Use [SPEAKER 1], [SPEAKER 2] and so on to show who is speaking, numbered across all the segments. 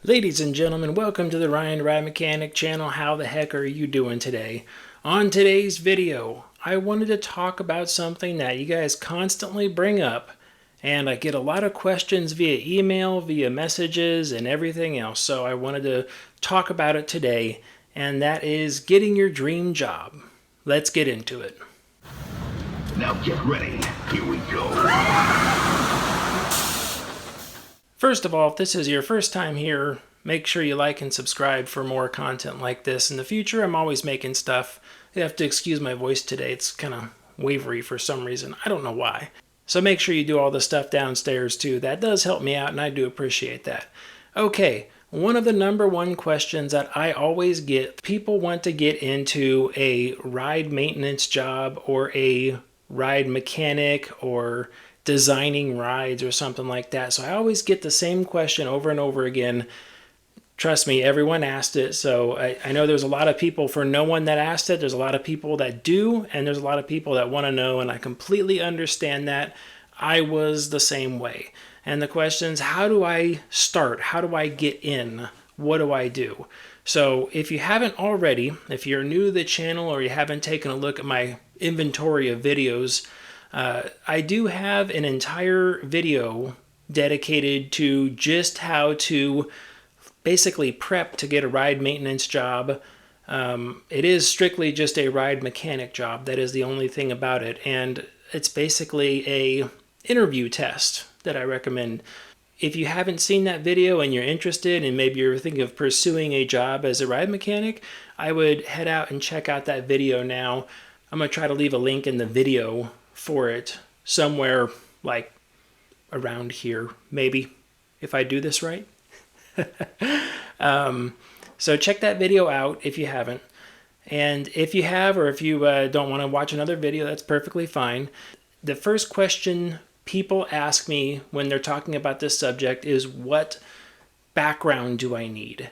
[SPEAKER 1] Ladies and gentlemen, welcome to the Ryan Ride Mechanic channel. How the heck are you doing today? On today's video, I wanted to talk about something that you guys constantly bring up, and I get a lot of questions via email, via messages, and everything else. So I wanted to talk about it today, and that is getting your dream job. Let's get into it.
[SPEAKER 2] Now get ready. Here we go.
[SPEAKER 1] First of all, if this is your first time here, make sure you like and subscribe for more content like this. In the future, I'm always making stuff. You have to excuse my voice today. It's kind of wavery for some reason. I don't know why. So make sure you do all the stuff downstairs too. That does help me out, and I do appreciate that. Okay, one of the number one questions that I always get, people want to get into a ride maintenance job or a ride mechanic or designing rides or something like that. So I always get the same question over and over again. Trust me, everyone asked it. So I know there's a lot of people, for no one that asked it, there's a lot of people that do, and there's a lot of people that want to know, and I completely understand that. I was the same way. And the question is, how do I start? How do I get in? What do I do? So if you haven't already, if you're new to the channel or you haven't taken a look at my inventory of videos, I do have an entire video dedicated to just how to basically prep to get a ride maintenance job. It is strictly just a ride mechanic job. That is the only thing about it. And it's basically a interview test that I recommend. If you haven't seen that video and you're interested and maybe you're thinking of pursuing a job as a ride mechanic, I would head out and check out that video now. I'm going to try to leave a link in the video for it somewhere like around here, maybe, if I do this right. So check that video out if you haven't. And if you have, or if you don't want to watch another video, that's perfectly fine. The first question people ask me when they're talking about this subject is, what background do I need?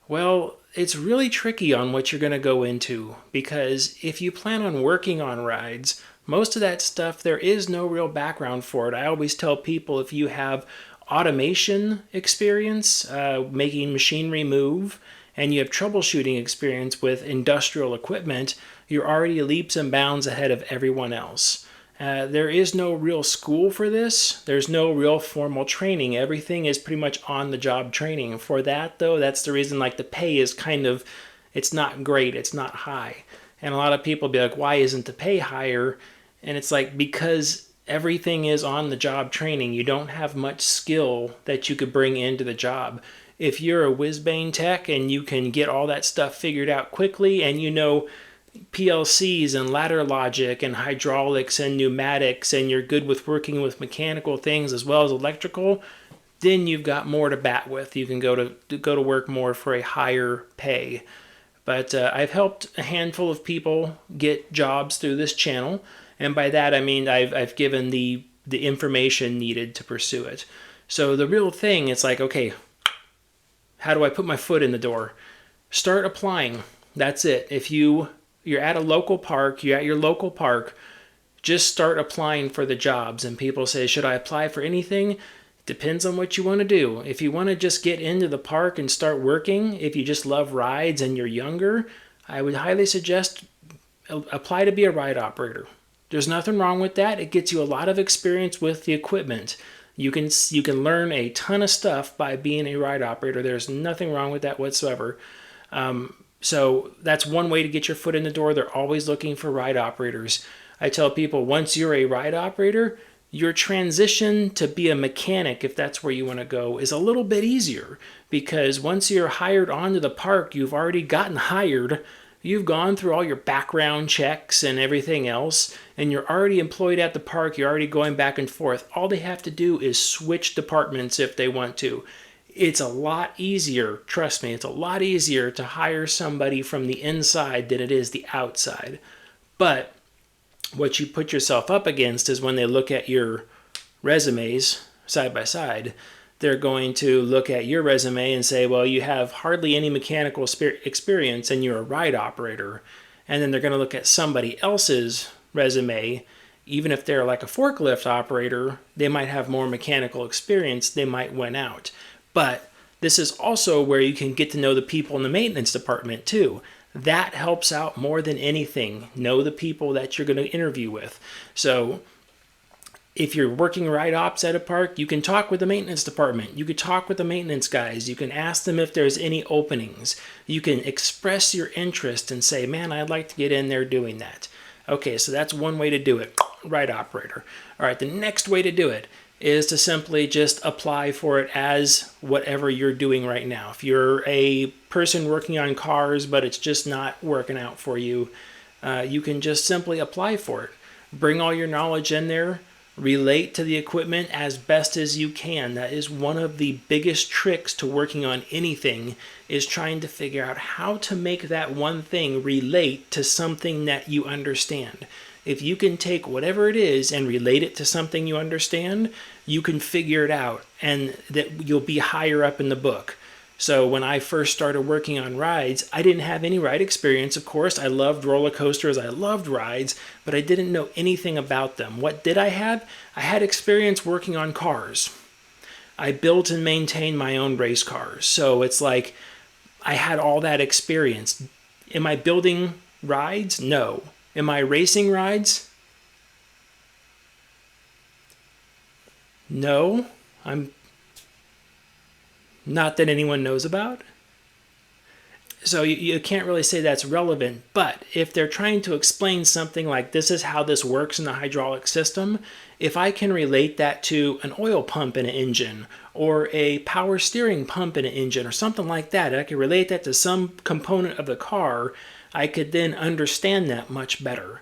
[SPEAKER 1] Well, it's really tricky on what you're going to go into, because if you plan on working on rides, most of that stuff, there is no real background for it. I always tell people, if you have automation experience, making machinery move, and you have troubleshooting experience with industrial equipment, you're already leaps and bounds ahead of everyone else. There is no real school for this. There's no real formal training. Everything is pretty much on-the-job training. For that, though, that's the reason, like, the pay is kind of, it's not great. It's not high. And a lot of people be like, why isn't the pay higher? And it's like, because everything is on-the-job training. You don't have much skill that you could bring into the job. If you're a whiz-bang tech and you can get all that stuff figured out quickly, and you know PLCs and ladder logic and hydraulics and pneumatics, and you're good with working with mechanical things as well as electrical, then you've got more to bat with. You can go to work more for a higher pay. But I've helped a handful of people get jobs through this channel, and by that I mean I've given the information needed to pursue it. So the real thing, it's like, okay, how do I put my foot in the door? Start applying. That's it. If you're at a local park, you're at your local park, just start applying for the jobs. And people say, should I apply for anything? Depends on what you want to do. If you want to just get into the park and start working, if you just love rides and you're younger, I would highly suggest apply to be a ride operator. There's nothing wrong with that. It gets you a lot of experience with the equipment. You can learn a ton of stuff by being a ride operator. There's nothing wrong with that whatsoever. So that's one way to get your foot in the door. They're always looking for ride operators. I tell people, once you're a ride operator, your transition to be a mechanic, if that's where you want to go, is a little bit easier, because once you're hired onto the park, you've already gotten hired. You've gone through all your background checks and everything else, and you're already employed at the park. You're already going back and forth. All they have to do is switch departments if they want to. It's a lot easier, trust me, it's a lot easier to hire somebody from the inside than it is the outside. But what you put yourself up against is, when they look at your resumes side by side, they're going to look at your resume and say, well, you have hardly any mechanical experience and you're a ride operator. And then they're going to look at somebody else's resume. Even if they're like a forklift operator, they might have more mechanical experience. They might win out. But This is also where you can get to know the people in the maintenance department too. That helps out more than anything. Know the people that you're going to interview with. So if you're working ride ops at a park, you can talk with the maintenance department. You can talk with the maintenance guys. You can ask them if there's any openings. You can express your interest and say, man, I'd like to get in there doing that. Okay, so that's one way to do it, ride operator. All right, the next way to do it is to simply just apply for it as whatever you're doing right now. If you're a person working on cars, but it's just not working out for you, you can just simply apply for it. Bring all your knowledge in there. Relate to the equipment as best as you can. That is one of the biggest tricks to working on anything, is trying to figure out how to make that one thing relate to something that you understand. If you can take whatever it is and relate it to something you understand, you can figure it out, and that you'll be higher up in the book. So when I first started working on rides, I didn't have any ride experience, of course. I loved roller coasters, I loved rides, but I didn't know anything about them. What did I have? I had experience working on cars. I built and maintained my own race cars. So it's like I had all that experience. Am I building rides? No. Am I racing rides? No. I'm not that anyone knows about. So you can't really say that's relevant, but if they're trying to explain something like this is how this works in the hydraulic system, if I can relate that to an oil pump in an engine or a power steering pump in an engine or something like that, and I can relate that to some component of the car, I could then understand that much better.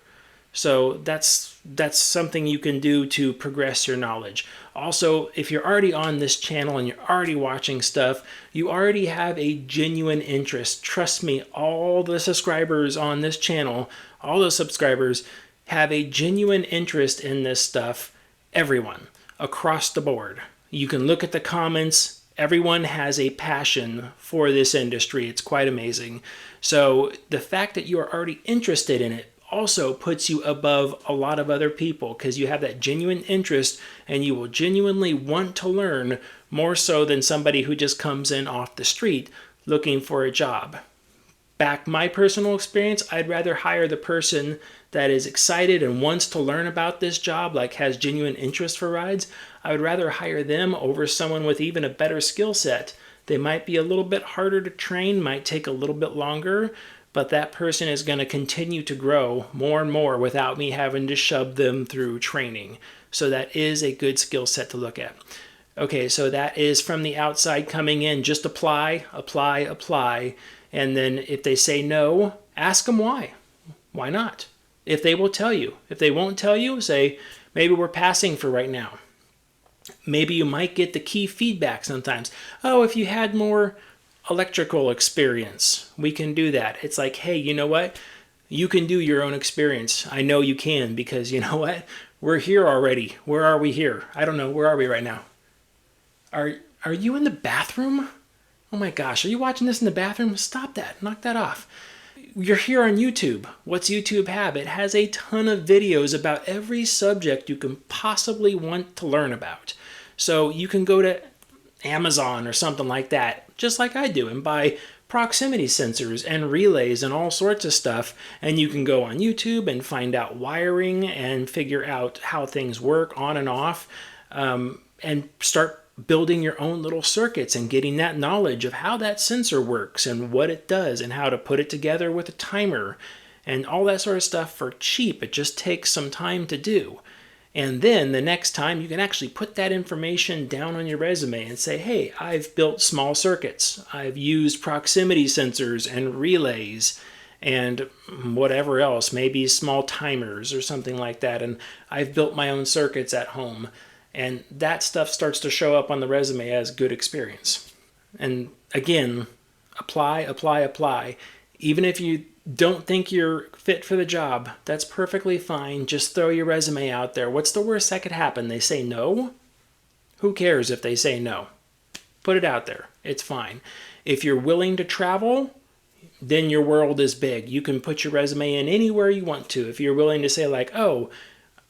[SPEAKER 1] So that's something you can do to progress your knowledge. Also, if you're already on this channel and you're already watching stuff, you already have a genuine interest. Trust me, all the subscribers on this channel, all those subscribers have a genuine interest in this stuff. Everyone, across the board. You can look at the comments. Everyone has a passion for this industry. It's quite amazing. So the fact that you are already interested in it also puts you above a lot of other people, because you have that genuine interest and you will genuinely want to learn more so than somebody who just comes in off the street looking for a job. Back my personal experience, I'd rather hire the person that is excited and wants to learn about this job, like has genuine interest for rides. I would rather hire them over someone with even a better skill set. They might be a little bit harder to train, might take a little bit longer, but that person is going to continue to grow more and more without me having to shove them through training. So that is a good skill set to look at. Okay, so that is from the outside coming in. Just apply, apply, apply. And then if they say no, ask them why. Why not? If they will tell you. If they won't tell you, say, maybe we're passing for right now. Maybe you might get the key feedback sometimes. Oh, if you had more electrical experience, we can do that. It's like, hey, you know what? You can do your own experience. I know you can, because you know what? We're here already. Where are we here? I don't know. Where are we right now? Are you in the bathroom? Oh my gosh, are you watching this in the bathroom? Stop that. Knock that off. You're here on YouTube. What's YouTube have? It has a ton of videos about every subject you can possibly want to learn about. So you can go to Amazon or something like that, just like I do, and buy proximity sensors and relays and all sorts of stuff. And you can go on YouTube and find out wiring and figure out how things work on and off, and start building your own little circuits and getting that knowledge of how that sensor works and what it does and how to put it together with a timer and all that sort of stuff for cheap. It just takes some time to do. And then the next time you can actually put that information down on your resume and say, hey, I've built small circuits. I've used proximity sensors and relays and whatever else, maybe small timers or something like that. And I've built my own circuits at home. And that stuff starts to show up on the resume as good experience. And again, apply, apply, apply. Even if you don't think you're fit for the job, that's perfectly fine. Just throw your resume out there. What's the worst that could happen? They say no? Who cares if they say no? Put it out there. It's fine. If you're willing to travel, then your world is big. You can put your resume in anywhere you want to. If you're willing to say like, oh,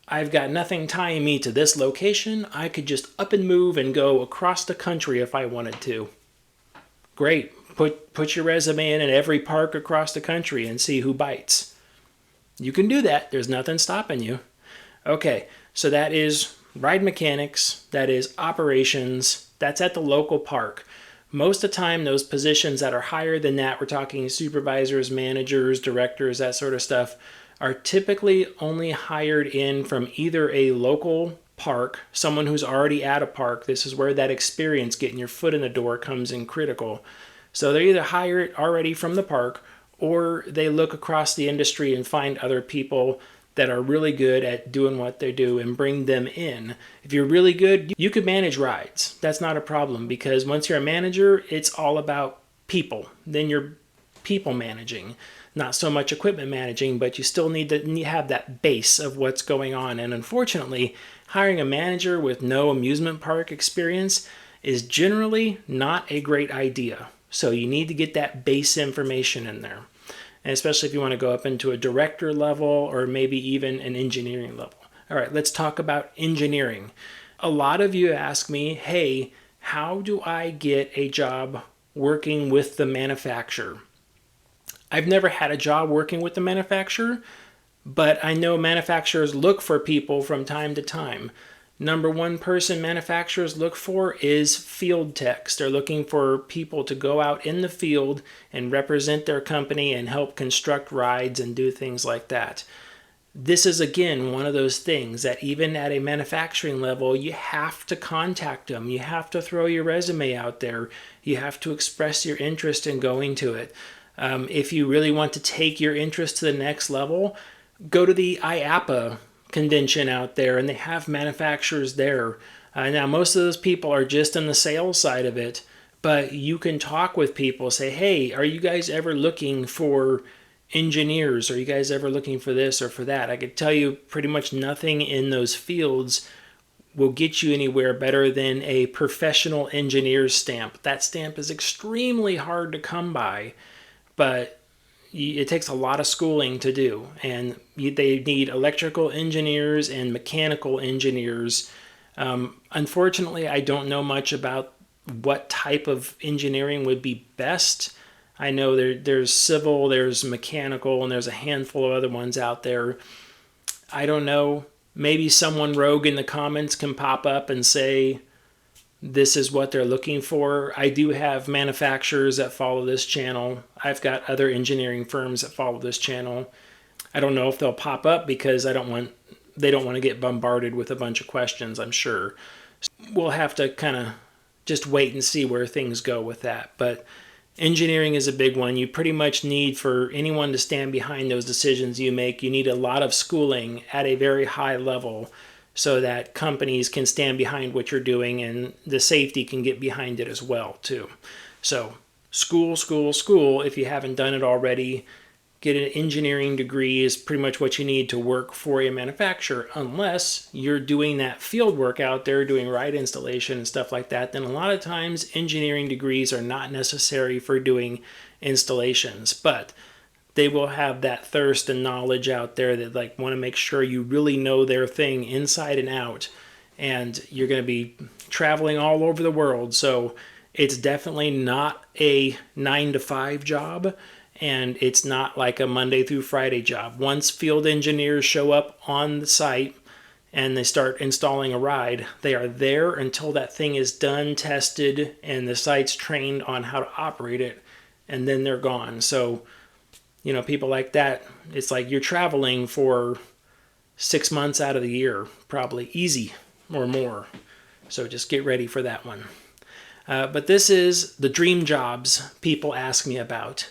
[SPEAKER 1] I've got nothing tying me to this location, I could just up and move and go across the country if I wanted to. Great. Put your resume in at every park across the country and see who bites. You can do that. There's nothing stopping you. Okay, so that is ride mechanics, that is operations, that's at the local park. Most of the time, those positions that are higher than that, we're talking supervisors, managers, directors, that sort of stuff, are typically only hired in from either a local park, someone who's already at a park. This is where that experience, getting your foot in the door, comes in critical. So they either hire it already from the park, or they look across the industry and find other people that are really good at doing what they do and bring them in. If you're really good, you could manage rides. That's not a problem, because once you're a manager, it's all about people. Then you're people managing, not so much equipment managing, but you still need to have that base of what's going on. And unfortunately, hiring a manager with no amusement park experience is generally not a great idea. So you need to get that base information in there. And especially if you want to go up into a director level or maybe even an engineering level. All right, let's talk about engineering. A lot of you ask me, hey, how do I get a job working with the manufacturer? I've never had a job working with the manufacturer, but I know manufacturers look for people from time to time. Number one person manufacturers look for is field techs. They're looking for people to go out in the field and represent their company and help construct rides and do things like that. This is, again, one of those things that even at a manufacturing level, you have to contact them. You have to throw your resume out there. You have to express your interest in going to it. If you really want to take your interest to the next level, go to the IAPA convention out there, and they have manufacturers there. Now, most of those people are just in the sales side of it, but you can talk with people, say, hey, are you guys ever looking for engineers? Are you guys ever looking for this or for that? I could tell you pretty much nothing in those fields will get you anywhere better than a professional engineer's stamp. That stamp is extremely hard to come by, but it takes a lot of schooling to do, and they need electrical engineers and mechanical engineers. Unfortunately, I don't know much about what type of engineering would be best. I know there's civil, there's mechanical, and there's a handful of other ones out there. I don't know. Maybe someone rogue in the comments can pop up and say, this is what they're looking for. I do have manufacturers that follow this channel. I've got other engineering firms that follow this channel. I don't know if they'll pop up because they don't want to get bombarded with a bunch of questions, I'm sure. We'll have to kind of just wait and see where things go with that. But engineering is a big one. You pretty much need, for anyone to stand behind those decisions you make, you need a lot of schooling at a very high level, so that companies can stand behind what you're doing and the safety can get behind it as well, too. So school, if you haven't done it already. Get an engineering degree is pretty much what you need to work for a manufacturer, unless you're doing that field work out there, doing ride installation and stuff like that. Then a lot of times engineering degrees are not necessary for doing installations, but they will have that thirst and knowledge out there that want to make sure you really know their thing inside and out. And you're going to be traveling all over the world. So it's definitely not a 9-to-5 job. And it's not like a Monday through Friday job. Once field engineers show up on the site and they start installing a ride, they are there until that thing is done, tested, and the site's trained on how to operate it. And then they're gone. So people like that, it's like you're traveling for 6 months out of the year, probably easy or more. So just get ready for that one. But this is the dream jobs people ask me about.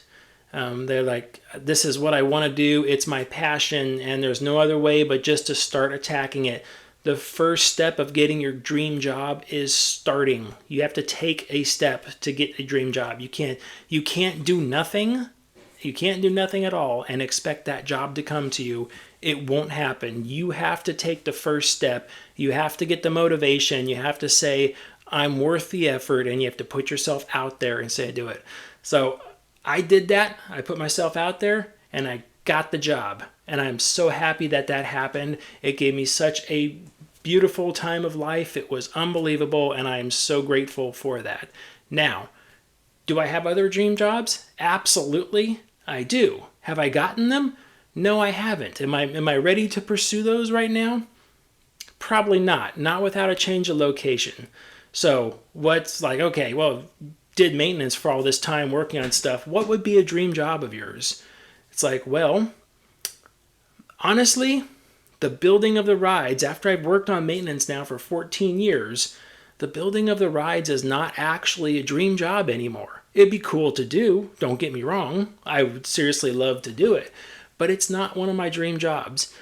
[SPEAKER 1] They're like, this is what I want to do. It's my passion, and there's no other way but just to start attacking it. The first step of getting your dream job is starting. You have to take a step to get a dream job. You can't do nothing. You can't do nothing at all and expect that job to come to you. It won't happen. You have to take the first step. You have to get the motivation. You have to say, I'm worth the effort, and you have to put yourself out there and say, do it. So I did that. I put myself out there, and I got the job. And I'm so happy that happened. It gave me such a beautiful time of life. It was unbelievable, and I am so grateful for that. Now, Do I have other dream jobs? Absolutely, I do. Have I gotten them? No, I haven't. Am I ready to pursue those right now? Probably not. Not without a change of location. So, what's like, okay, well, did maintenance for all this time working on stuff. What would be a dream job of yours? It's like, well, honestly, the building of the rides, after I've worked on maintenance now for 14 years, the building of the rides is not actually a dream job anymore. It'd be cool to do, don't get me wrong. I would seriously love to do it, but it's not one of my dream jobs.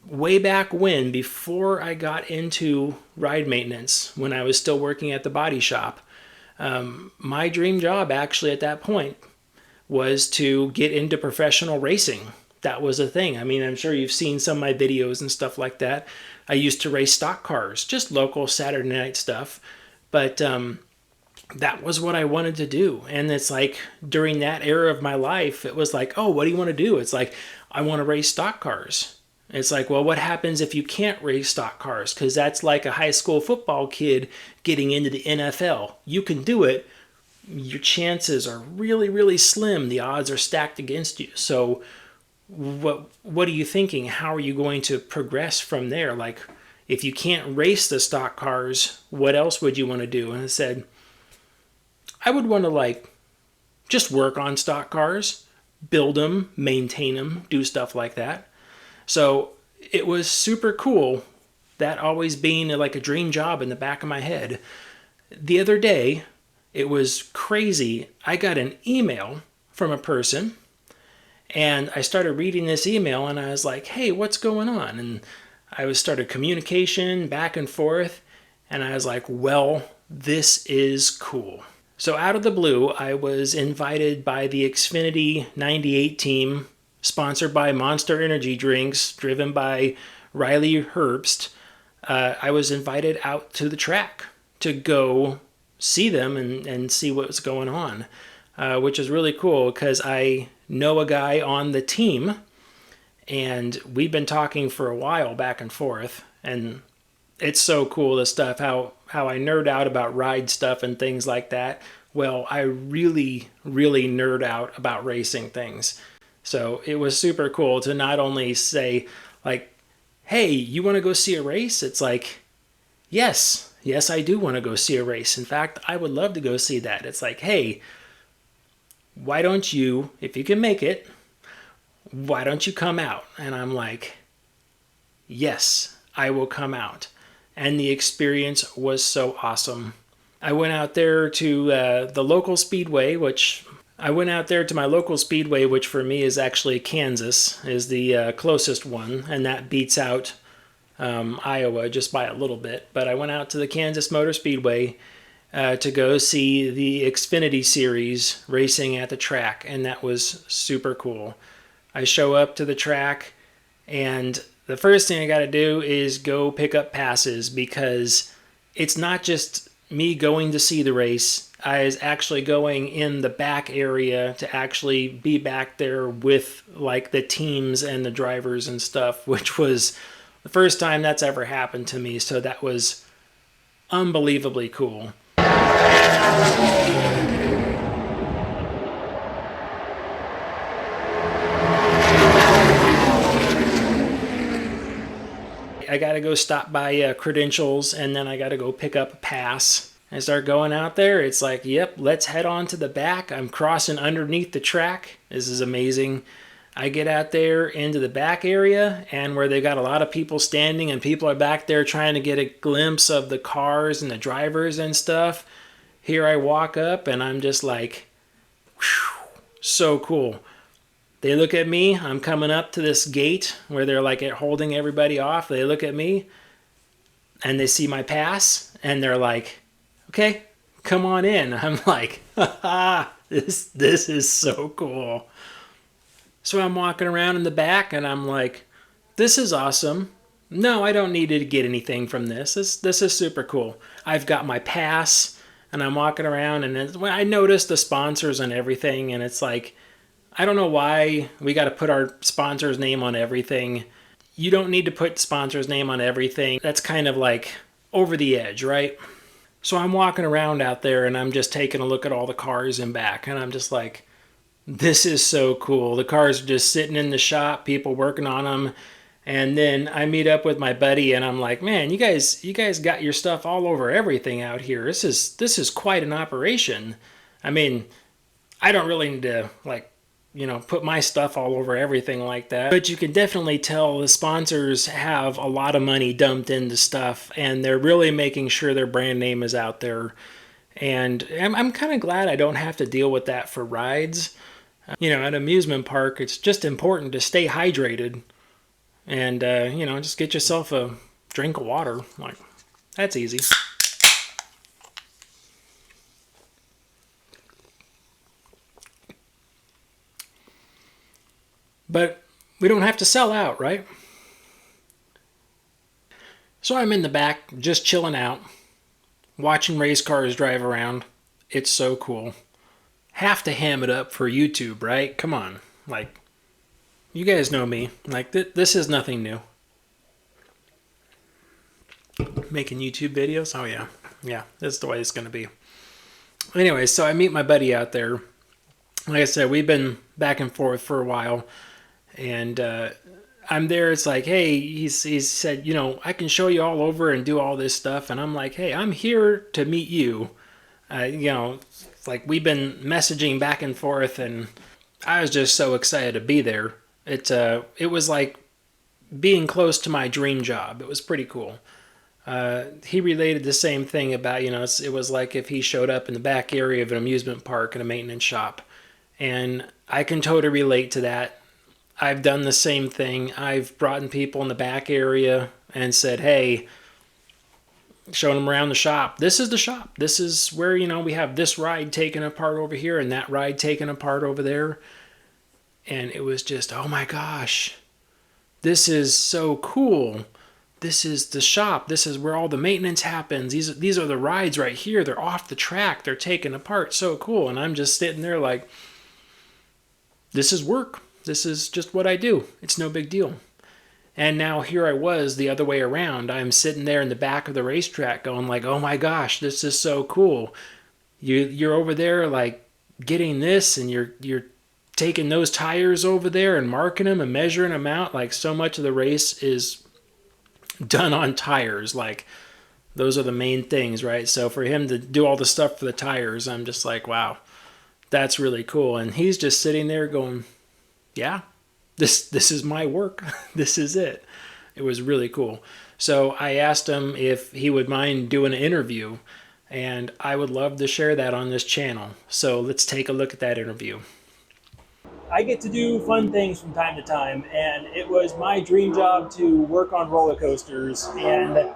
[SPEAKER 1] Way back when, before I got into ride maintenance, when I was still working at the body shop, my dream job actually at that point was to get into professional racing. That was a thing. I mean, I'm sure you've seen some of my videos and stuff like that. I used to race stock cars, just local Saturday night stuff. But that was what I wanted to do. And it's like during that era of my life, it was like, oh, what do you want to do? It's like, I want to race stock cars. It's like, well, what happens if you can't race stock cars? Because that's like a high school football kid getting into the NFL. You can do it. Your chances are really, really slim. The odds are stacked against you. So what are you thinking? How are you going to progress from there? Like, if you can't race the stock cars, what else would you want to do? And I said, I would want to like just work on stock cars, build them, maintain them, do stuff like that. So it was super cool, that always being like a dream job in the back of my head. The other day, it was crazy. I got an email from a person, and I started reading this email, and I was like, hey, what's going on? And I started communication back and forth, and I was like, well, this is cool. So out of the blue, I was invited by the Xfinity 98 team, sponsored by Monster Energy Drinks, driven by Riley Herbst. I was invited out to the track to go see them and see what was going on, which is really cool because I know a guy on the team, and we've been talking for a while back and forth, and it's so cool, the stuff, how I nerd out about ride stuff and things like that. Well, I really, really nerd out about racing things. So it was super cool to not only say, like, hey, you want to go see a race? It's like, yes, I do want to go see a race. In fact, I would love to go see that. It's like, hey, why don't you, if you can make it, why don't you come out? And I'm like, yes, I will come out. And the experience was so awesome. I went out there to the local speedway, which my local speedway, which for me is actually Kansas, is the closest one, and that beats out Iowa just by a little bit. But I went out to the Kansas Motor Speedway to go see the Xfinity Series racing at the track, and that was super cool. I show up to the track, and the first thing I got to do is go pick up passes, because it's not just me going to see the race. I was actually going in the back area to actually be back there with like the teams and the drivers and stuff, which was the first time that's ever happened to me. So that was unbelievably cool. I got to go stop by credentials, and then I got to go pick up a pass. I start going out there. It's like, yep, let's head on to the back. I'm crossing underneath the track. This is amazing. I get out there into the back area, and where they've got a lot of people standing, and people are back there trying to get a glimpse of the cars and the drivers and stuff. Here I walk up, and I'm just like, whew, so cool. They look at me. I'm coming up to this gate where they're like holding everybody off. They look at me, and they see my pass, and they're like, okay, come on in. I'm like, this is so cool. So I'm walking around in the back, and I'm like, this is awesome. No, I don't need to get anything from this. This is super cool. I've got my pass, and I'm walking around, and I noticed the sponsors and everything, and it's like, I don't know why we got to put our sponsor's name on everything. You don't need to put sponsor's name on everything. That's kind of like over the edge, right? So I'm walking around out there and I'm just taking a look at all the cars in back, and I'm just like, this is so cool. The cars are just sitting in the shop, people working on them. And then I meet up with my buddy and I'm like, man, you guys got your stuff all over everything out here. This is quite an operation. I mean, I don't really need to put my stuff all over everything like that. But you can definitely tell the sponsors have a lot of money dumped into stuff, and they're really making sure their brand name is out there. And I'm kind of glad I don't have to deal with that for rides. At amusement park, it's just important to stay hydrated and, just get yourself a drink of water. Like, that's easy. But we don't have to sell out, right? So I'm in the back, just chilling out, watching race cars drive around. It's so cool. Have to ham it up for YouTube, right? Come on. Like, you guys know me. Like, this is nothing new. Making YouTube videos? Oh, yeah. Yeah, that's the way it's going to be. Anyway, so I meet my buddy out there. Like I said, we've been back and forth for a while. And I'm there. It's like, hey, he's said, I can show you all over and do all this stuff. And I'm like, hey, I'm here to meet you. It's like we've been messaging back and forth, and I was just so excited to be there. It was like being close to my dream job. It was pretty cool. He related the same thing about, it was like if he showed up in the back area of an amusement park and a maintenance shop. And I can totally relate to that. I've done the same thing. I've brought in people in the back area and said, hey, showing them around the shop. This is the shop. This is where, we have this ride taken apart over here and that ride taken apart over there. And it was just, oh my gosh, this is so cool. This is the shop. This is where all the maintenance happens. These are the rides right here. They're off the track. They're taken apart. So cool. And I'm just sitting there like, this is work. This is just what I do. It's no big deal. And now here I was the other way around. I'm sitting there in the back of the racetrack going like, oh my gosh, this is so cool. You're over there like getting this, and you're taking those tires over there and marking them and measuring them out. Like, so much of the race is done on tires. Like, those are the main things, right? So for him to do all the stuff for the tires, I'm just like, wow, that's really cool. And he's just sitting there going, yeah, this is my work. This is it. It was really cool. So I asked him if he would mind doing an interview, and I would love to share that on this channel. So let's take a look at that interview. I get to do fun things from time to time, and it was my dream job to work on roller coasters, and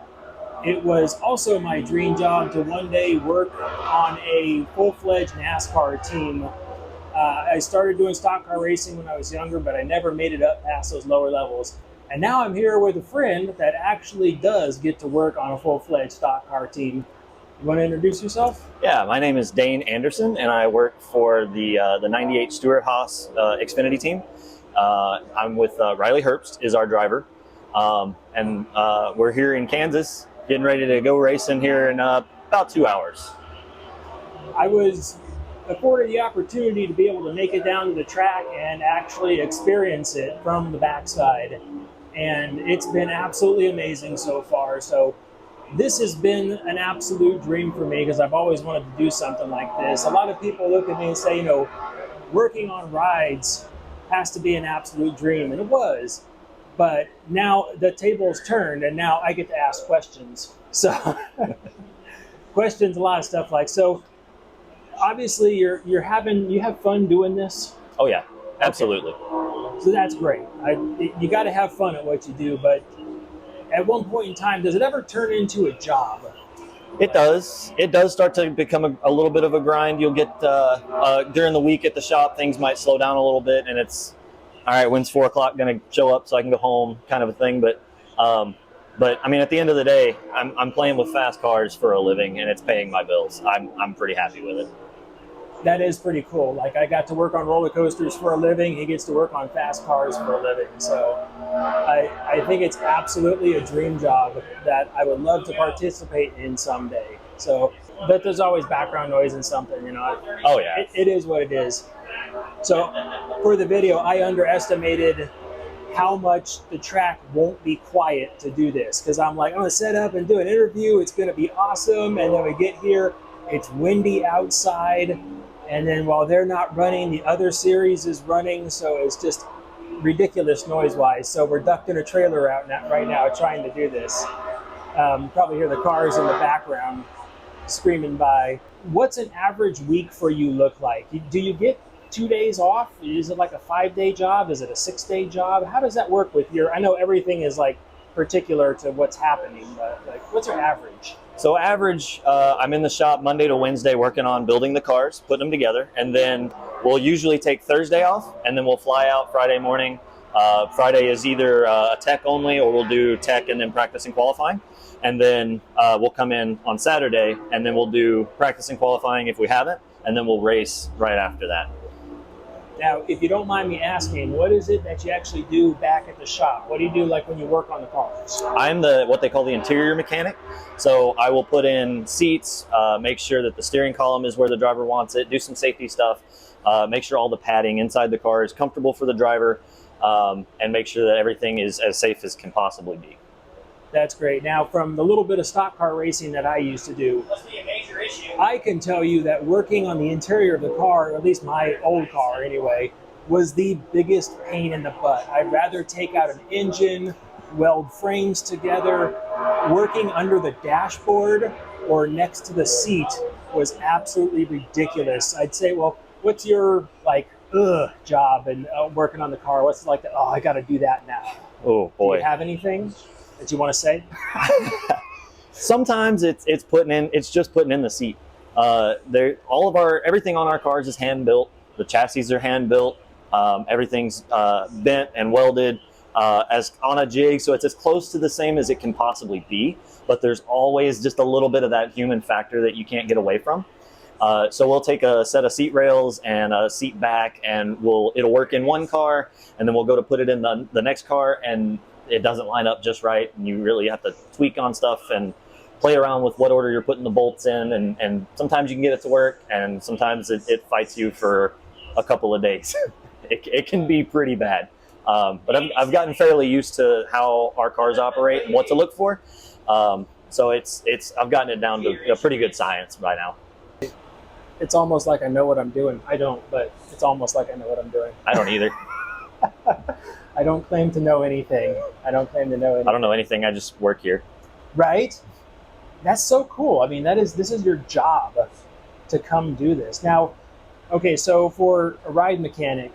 [SPEAKER 1] it was also my dream job to one day work on a full-fledged NASCAR team. I started doing stock car racing when I was younger, but I never made it up past those lower levels. And now I'm here with a friend that actually does get to work on a full-fledged stock car team. You want to introduce yourself?
[SPEAKER 3] Yeah, my name is Dane Anderson, and I work for the 98 Stewart Haas Xfinity team. I'm with Riley Herbst is our driver, and we're here in Kansas, getting ready to go racing here in about 2 hours.
[SPEAKER 1] I was afforded the opportunity to be able to make it down to the track and actually experience it from the backside. And it's been absolutely amazing so far. So this has been an absolute dream for me because I've always wanted to do something like this. A lot of people look at me and say, working on rides has to be an absolute dream. And it was. But now the table's turned and now I get to ask questions. So questions, a lot of stuff like, so obviously you have fun doing this.
[SPEAKER 3] Oh yeah, absolutely.
[SPEAKER 1] Okay. So that's great. You got to have fun at what you do, but at one point in time, does it ever turn into a job?
[SPEAKER 3] It does. It does start to become a little bit of a grind. You'll get during the week at the shop, things might slow down a little bit, and it's all right. When's 4 o'clock going to show up so I can go home, kind of a thing. But I mean, at the end of the day, I'm playing with fast cars for a living, and it's paying my bills. I'm pretty happy with it.
[SPEAKER 1] That is pretty cool. Like, I got to work on roller coasters for a living. He gets to work on fast cars for a living. So I think it's absolutely a dream job that I would love to participate in someday. So, but there's always background noise and something, you know.
[SPEAKER 3] Oh yeah.
[SPEAKER 1] It is what it is. So for the video, I underestimated how much the track won't be quiet to do this, because I'm like, I'm gonna set up and do an interview, it's gonna be awesome, and then we get here, it's windy outside, and then while they're not running, the other series is running, so it's just ridiculous noise-wise. So we're ducked in a trailer out right now trying to do this. Probably hear the cars in the background screaming by. What's an average week for you look like? Do you get 2 days off? Is it like a 5-day job? Is it a 6-day job? How does that work with your, I know everything is like particular to what's happening, but like what's your average?
[SPEAKER 3] So average, I'm in the shop Monday to Wednesday working on building the cars, putting them together, and then we'll usually take Thursday off, and then we'll fly out Friday morning. Friday is either a tech only, or we'll do tech and then practice and qualifying. And then we'll come in on Saturday, and then we'll do practice and qualifying if we haven't, and then we'll race right after that.
[SPEAKER 1] Now, if you don't mind me asking, what is it that you actually do back at the shop? What do you do like when you work on the cars?
[SPEAKER 3] I'm what they call the interior mechanic. So I will put in seats, make sure that the steering column is where the driver wants it, do some safety stuff, make sure all the padding inside the car is comfortable for the driver, and make sure that everything is as safe as can possibly be.
[SPEAKER 1] That's great. Now, from the little bit of stock car racing that I used to do, I can tell you that working on the interior of the car, or at least my old car anyway, was the biggest pain in the butt. I'd rather take out an engine, weld frames together. Working under the dashboard or next to the seat was absolutely ridiculous. I'd say, well, what's your like job and working on the car? What's like, oh, I got to do that now.
[SPEAKER 3] Oh boy.
[SPEAKER 1] Do you have anything that you want to say?
[SPEAKER 3] Sometimes it's just putting in the seat. Everything on our cars is hand built. The chassis are hand built. Everything's bent and welded as on a jig, so it's as close to the same as it can possibly be. But there's always just a little bit of that human factor that you can't get away from. So we'll take a set of seat rails and a seat back, and it'll work in one car, and then we'll go to put it in the next car, and it doesn't line up just right, and you really have to tweak on stuff and play around with what order you're putting the bolts in, and sometimes you can get it to work, and sometimes it fights you for a couple of days. It can be pretty bad, but I've gotten fairly used to how our cars operate and what to look for, so I've gotten it down to a pretty good science by now.
[SPEAKER 1] It's almost like I know what I'm doing. I don't, but it's almost like I know what I'm doing.
[SPEAKER 3] I don't either.
[SPEAKER 1] I don't claim to know anything. I don't know anything.
[SPEAKER 3] I just work here.
[SPEAKER 1] Right? That's so cool. I mean, this is your job to come do this. Now, okay, so for a ride mechanic,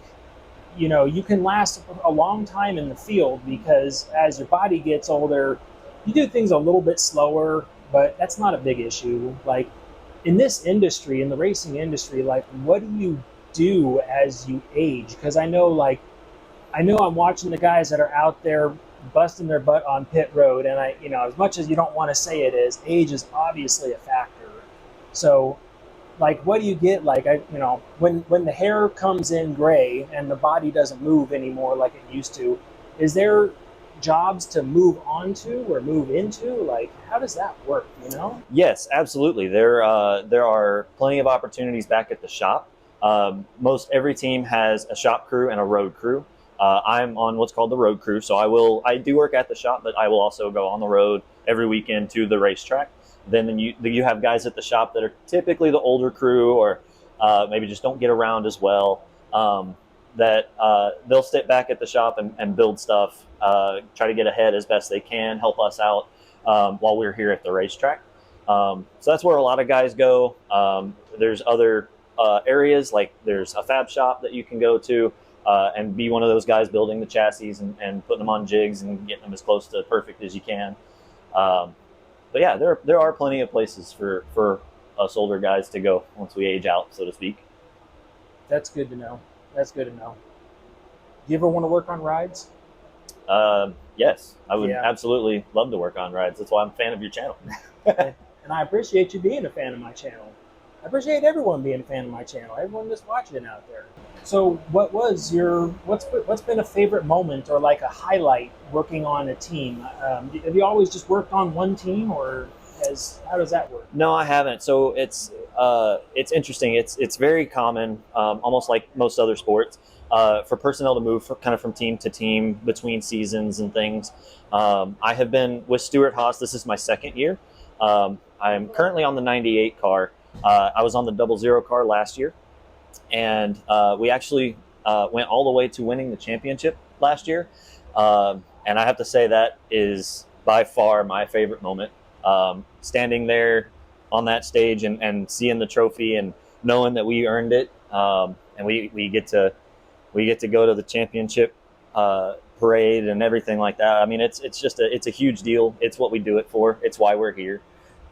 [SPEAKER 1] you know, you can last a long time in the field because as your body gets older, you do things a little bit slower, but that's not a big issue. Like in this industry, in the racing industry, like what do you do as you age? Because I know I'm watching the guys that are out there busting their butt on pit road, and as much as you don't want to say it is, age is obviously a factor. So, like, what do you get? Like, when the hair comes in gray and the body doesn't move anymore like it used to, is there jobs to move on to or move into? Like, how does that work? You know?
[SPEAKER 3] Yes, absolutely. There are plenty of opportunities back at the shop. Most every team has a shop crew and a road crew. I'm on what's called the road crew, so I do work at the shop, but I will also go on the road every weekend to the racetrack. Then you have guys at the shop that are typically the older crew, or maybe just don't get around as well. That they'll sit back at the shop and build stuff, try to get ahead as best they can, help us out while we're here at the racetrack. So that's where a lot of guys go. There's other areas, like there's a fab shop that you can go to. And be one of those guys building the chassis and putting them on jigs and getting them as close to perfect as you can. But yeah, there are plenty of places for us older guys to go once we age out, so to speak.
[SPEAKER 1] That's good to know. Do you ever want to work on rides?
[SPEAKER 3] Yes, I would absolutely love to work on rides. That's why I'm a fan of your channel.
[SPEAKER 1] And I appreciate you being a fan of my channel. I appreciate everyone being a fan of my channel, everyone that's watching out there. So what's been a favorite moment or like a highlight working on a team? Have you always just worked on one team, or How does that work?
[SPEAKER 3] No, I haven't. So it's interesting. It's very common, almost like most other sports, for personnel to move kind of from team to team between seasons and things. I have been with Stuart Haas. This is my second year. I'm currently on the 98 car. I was on the 00 car last year, and we actually went all the way to winning the championship last year. And I have to say that is by far my favorite moment. Standing there on that stage and seeing the trophy and knowing that we earned it, and we get to go to the championship parade and everything like that. I mean, it's just it's a huge deal. It's what we do it for. It's why we're here.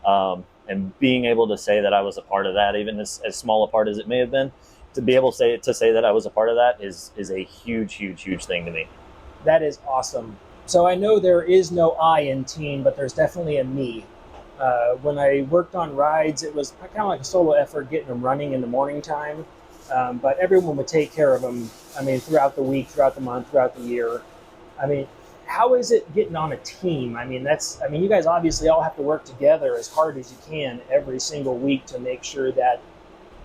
[SPEAKER 3] And being able to say that I was a part of that, even as small a part as it may have been, to be able to say that I was a part of that is a huge thing to me.
[SPEAKER 1] That is awesome. So I know there is no I in team, but there's definitely a me. When I worked on rides, it was kind of like a solo effort getting them running in the morning time. But everyone would take care of them, I mean, throughout the week, throughout the month, throughout the year. I mean, how is it getting on a team? I mean, you guys obviously all have to work together as hard as you can every single week to make sure that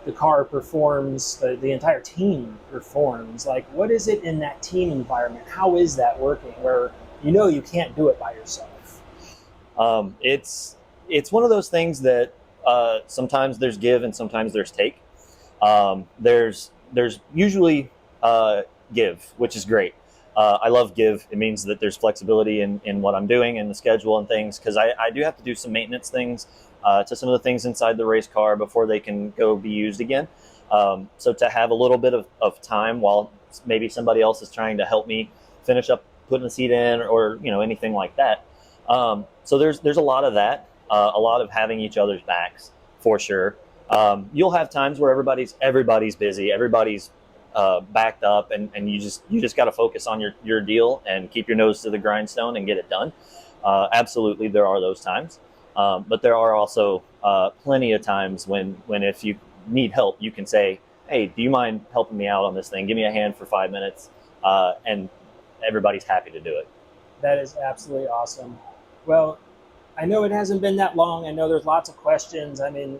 [SPEAKER 1] the car performs, the entire team performs. Like, what is it in that team environment? How is that working where you can't do it by yourself?
[SPEAKER 3] It's one of those things that sometimes there's give and sometimes there's take. There's usually give, which is great. I love give. It means that there's flexibility in what I'm doing and the schedule and things, because I do have to do some maintenance things to some of the things inside the race car before they can go be used again. So to have a little bit of time while maybe somebody else is trying to help me finish up putting the seat in or anything like that. So there's a lot of that, a lot of having each other's backs for sure. You'll have times where everybody's busy, everybody's backed up, and you just got to focus on your deal and keep your nose to the grindstone and get it done. Absolutely, there are those times, but there are also plenty of times when if you need help, you can say, "Hey, do you mind helping me out on this thing? Give me a hand for 5 minutes," and everybody's happy to do it.
[SPEAKER 1] That is absolutely awesome. Well, I know it hasn't been that long. I know there's lots of questions. I mean,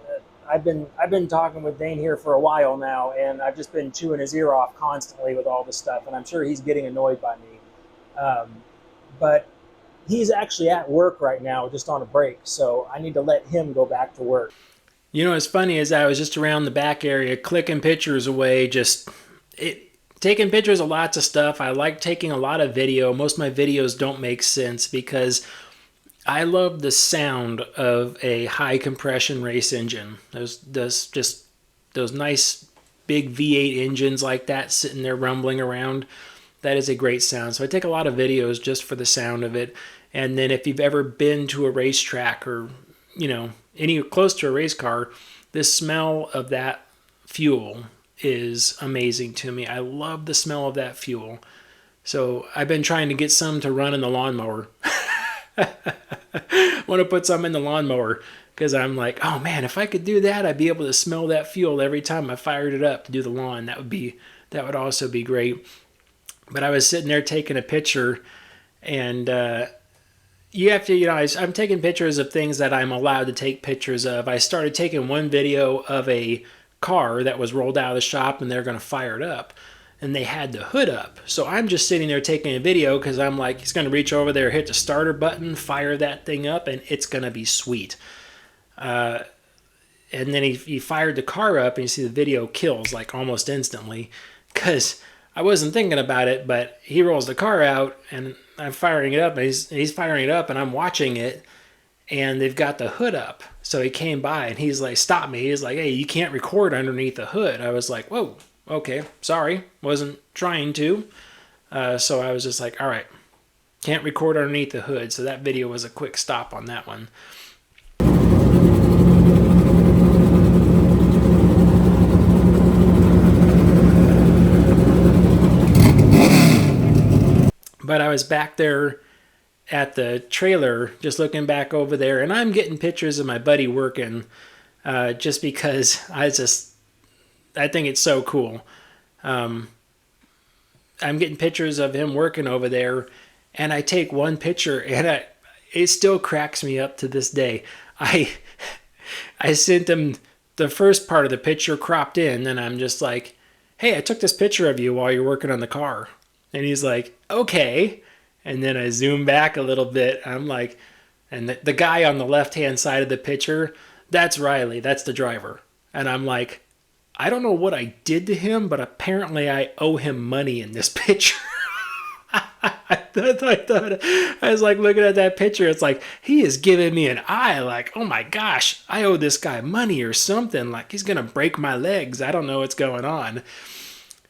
[SPEAKER 1] I've been talking with Dane here for a while now, and I've just been chewing his ear off constantly with all this stuff, and I'm sure he's getting annoyed by me. But he's actually at work right now, just on a break, so I need to let him go back to work. What's funny is I was just around the back area clicking pictures away, taking pictures of lots of stuff. I like taking a lot of video. Most of my videos don't make sense because I love the sound of a high compression race engine. Those nice big V8 engines like that sitting there rumbling around. That is a great sound. So I take a lot of videos just for the sound of it. And then if you've ever been to a racetrack or any close to a race car, the smell of that fuel is amazing to me. I love the smell of that fuel. So I've been trying to get some to run in the lawnmower. I want to put some in the lawnmower because I'm like, oh man, if I could do that, I'd be able to smell that fuel every time I fired it up to do the lawn. That would also be great. But I was sitting there taking a picture, and you have to, I'm taking pictures of things that I'm allowed to take pictures of. I started taking one video of a car that was rolled out of the shop, and they're going to fire it up. And they had the hood up. So I'm just sitting there taking a video because I'm like, he's going to reach over there, hit the starter button, fire that thing up, and it's going to be sweet. And then he fired the car up, and you see the video kills like almost instantly because I wasn't thinking about it, but he rolls the car out, and I'm firing it up, and he's firing it up, and I'm watching it, and they've got the hood up. So he came by, and he's like, stop me. He's like, hey, you can't record underneath the hood. I was like, whoa. Okay, sorry, wasn't trying to. So I was just like, all right, can't record underneath the hood. So that video was a quick stop on that one. But I was back there at the trailer, just looking back over there, and I'm getting pictures of my buddy working, just because I think it's so cool. I'm getting pictures of him working over there, and I take one picture, and it still cracks me up to this day. I I sent him the first part of the picture cropped in, and I'm just like, hey, I took this picture of you while you're working on the car. And he's like, okay. And then I zoom back a little bit. I'm like, and the guy on the left-hand side of the picture, that's Riley. That's the driver. And I'm like, I don't know what I did to him, but apparently I owe him money in this picture. I was like looking at that picture. It's like, he is giving me an eye. Like, oh my gosh, I owe this guy money or something. Like, he's going to break my legs. I don't know what's going on.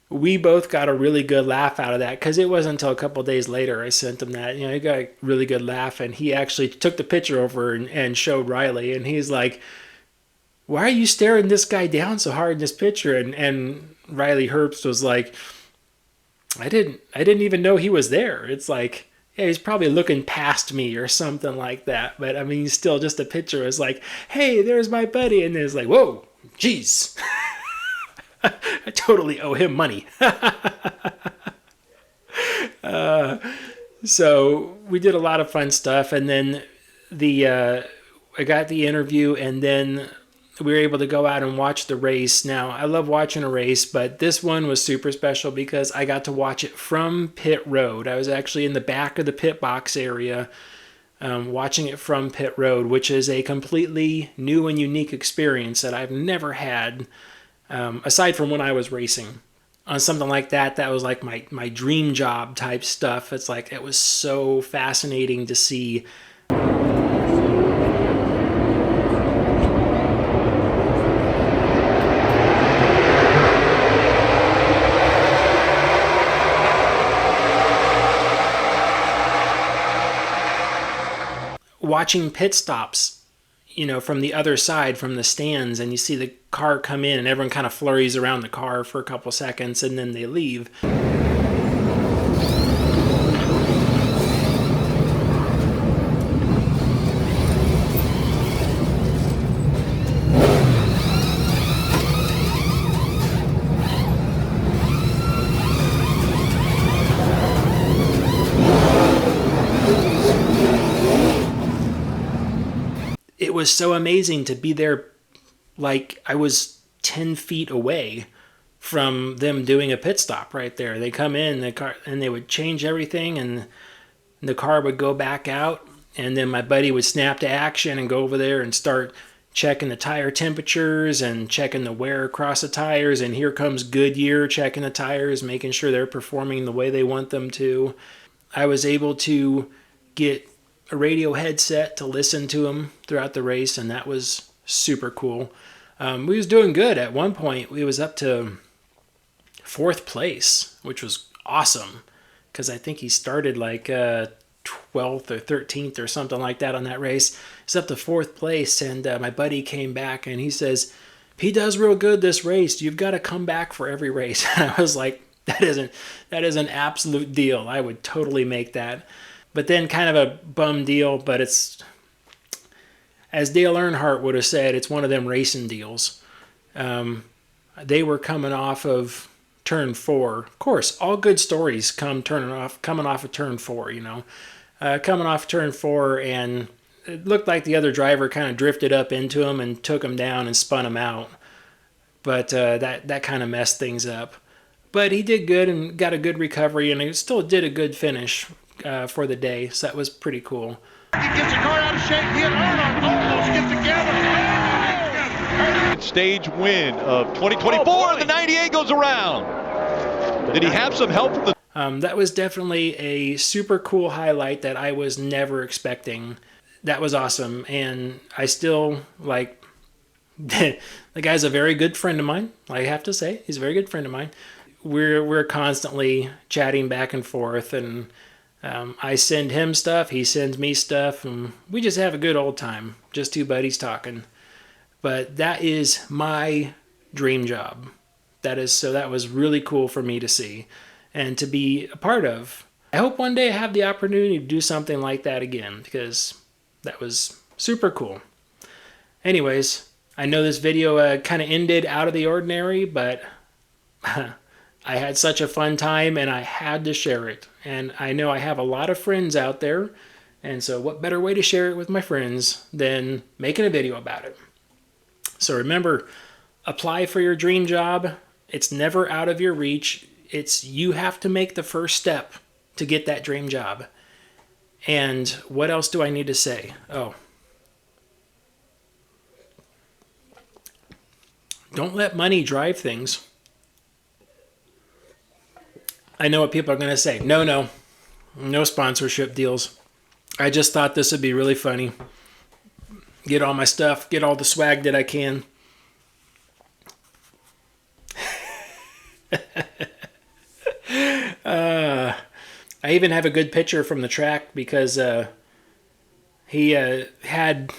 [SPEAKER 1] We both got a really good laugh out of that because it wasn't until a couple of days later I sent him that. He got a really good laugh, and he actually took the picture over and showed Riley, and he's like, why are you staring this guy down so hard in this picture? And Riley Herbst was like, I didn't even know he was there. It's like, yeah, he's probably looking past me or something like that. But I mean, still just a picture is like, hey, there's my buddy. And it's like, whoa, geez. I totally owe him money. So we did a lot of fun stuff. And then I got the interview, and then we were able to go out and watch the race. Now, I love watching a race, but this one was super special because I got to watch it from pit road. I was actually in the back of the pit box area watching it from pit road, which is a completely new and unique experience that I've never had aside from when I was racing. On something like that, that was like my dream job type stuff. It's like, it was so fascinating to see. Watching pit stops, from the other side, from the stands, and you see the car come in and everyone kind of flurries around the car for a couple seconds and then they leave. It was so amazing to be there. Like, I was 10 feet away from them doing a pit stop right there. They come in the car and they would change everything, and the car would go back out, and then my buddy would snap to action and go over there and start checking the tire temperatures and checking the wear across the tires. And here comes Goodyear checking the tires, making sure they're performing the way they want them to. I was able to get a radio headset to listen to them throughout the race, and that was super cool. We was doing good. At one point, we was up to 4th place, which was awesome because I think he started like 12th or 13th or something like that on that race. He's up to 4th place, and my buddy came back and he says, he does real good this race. You've got to come back for every race. And I was like, that is an absolute deal. I would totally make that. But then kind of a bum deal, but it's, as Dale Earnhardt would have said, it's one of them racing deals. They were coming off of turn 4. Of course, all good stories coming off of turn 4, coming off turn 4, and it looked like the other driver kind of drifted up into him and took him down and spun him out. But that kind of messed things up. But he did good and got a good recovery, and he still did a good finish for the day, so that was pretty cool.
[SPEAKER 4] He gets the car out of shape. He and Earnhardt almost get together.
[SPEAKER 5] Stage win of 2024. The 98 goes around. Did he have some help from the...
[SPEAKER 1] That was definitely a super cool highlight that I was never expecting. That was awesome, and I still, like, the guy's a very good friend of mine, I have to say. He's a very good friend of mine. We're constantly chatting back and forth, and I send him stuff, he sends me stuff, and we just have a good old time. Just two buddies talking. But that is my dream job. That was really cool for me to see and to be a part of. I hope one day I have the opportunity to do something like that again, because that was super cool. Anyways, I know this video kind of ended out of the ordinary, but I had such a fun time and I had to share it. And I know I have a lot of friends out there And so what better way to share it with my friends than making a video about it? So remember, apply for your dream job. It's never out of your reach. You have to make the first step to get that dream job. And what else do I need to say? Oh, don't let money drive things. I know what people are going to say. No sponsorship deals. I just thought this would be really funny. Get all my stuff, get all the swag that I can. I even have a good picture from the track because he had...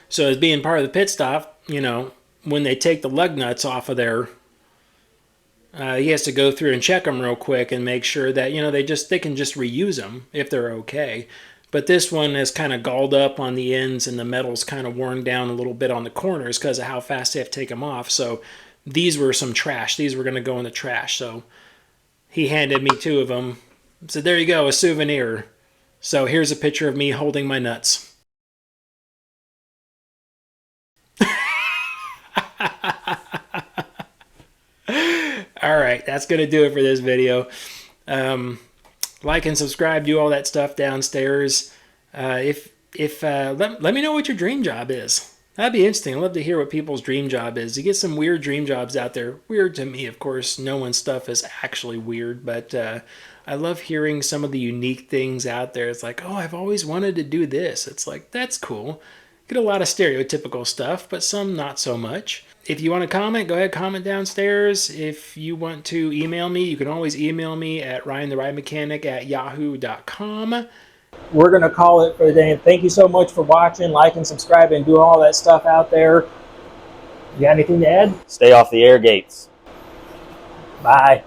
[SPEAKER 1] So as being part of the pit stop, you know, when they take the lug nuts off of there, he has to go through and check them real quick and make sure that, you know, they can just reuse them if they're okay. But this one is kind of galled up on the ends and the metal's kind of worn down a little bit on the corners because of how fast they have to take them off. So these were some trash. These were going to go in the trash. So he handed me 2 of them. So there you go, a souvenir. So here's a picture of me holding my nuts. All right, that's going to do it for this video. Like and subscribe, do all that stuff downstairs. Let me know what your dream job is. That'd be interesting. I'd love to hear what people's dream job is. You get some weird dream jobs out there. Weird to me, of course. No one's stuff is actually weird, but I love hearing some of the unique things out there. It's like, oh, I've always wanted to do this. It's like, that's cool. Get a lot of stereotypical stuff, but some not so much. If you want to comment, go ahead, comment downstairs. If you want to email me, you can always email me at ryantheridermechanic@yahoo.com. We're going to call it for the day. Thank you so much for watching, like and subscribe, and doing all that stuff out there. You got anything to add?
[SPEAKER 3] Stay off the air gates.
[SPEAKER 1] Bye.